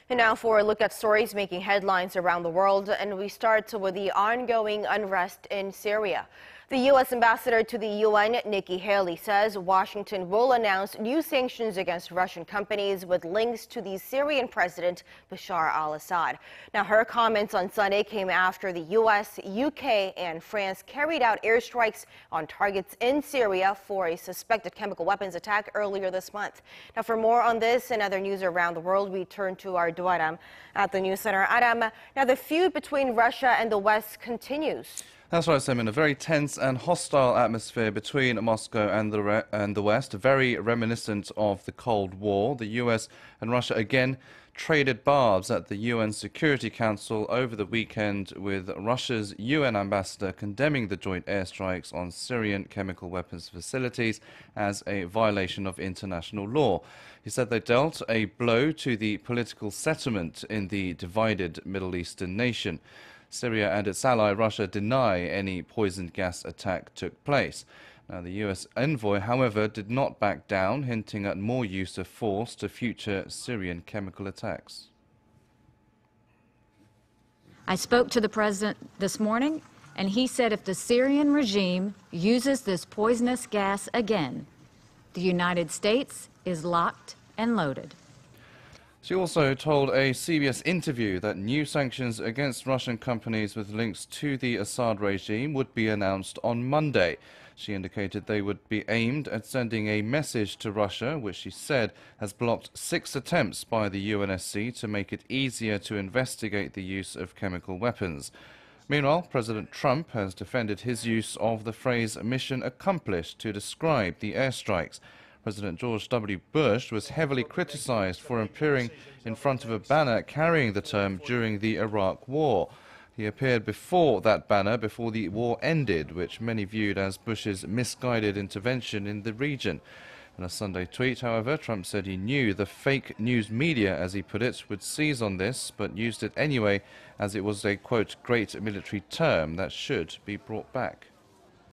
And now for a look at stories making headlines around the world, and we start with the ongoing unrest in Syria. The U.S. ambassador to the UN, Nikki Haley, says Washington will announce new sanctions against Russian companies with links to the Syrian President Bashar al-Assad. Now, her comments on Sunday came after the U.S., UK, and France carried out airstrikes on targets in Syria for a suspected chemical weapons attack earlier this month. Now, for more on this and other news around the world, we turn to our Ro Aram at the News Center. Aram, now the feud between Russia and the West continues. That's right, Semin. A very tense and hostile atmosphere between Moscow and the West, very reminiscent of the Cold War. The US and Russia again traded barbs at the UN Security Council over the weekend, with Russia's UN ambassador condemning the joint airstrikes on Syrian chemical weapons facilities as a violation of international law. He said they dealt a blow to the political settlement in the divided Middle Eastern nation. Syria and its ally Russia deny any poison gas attack took place. Now, the US envoy, however, did not back down, hinting at more use of force to future Syrian chemical attacks. I spoke to the president this morning, and he said if the Syrian regime uses this poisonous gas again, the United States is locked and loaded. She also told a CBS interview that new sanctions against Russian companies with links to the Assad regime would be announced on Monday. She indicated they would be aimed at sending a message to Russia, which she said has blocked 6 attempts by the UNSC to make it easier to investigate the use of chemical weapons. Meanwhile, President Trump has defended his use of the phrase "mission accomplished" to describe the airstrikes. President George W. Bush was heavily criticized for appearing in front of a banner carrying the term during the Iraq War. He appeared before that banner before the war ended, which many viewed as Bush's misguided intervention in the region. In a Sunday tweet, however, Trump said he knew the fake news media, as he put it, would seize on this, but used it anyway as it was a, quote, great military term that should be brought back.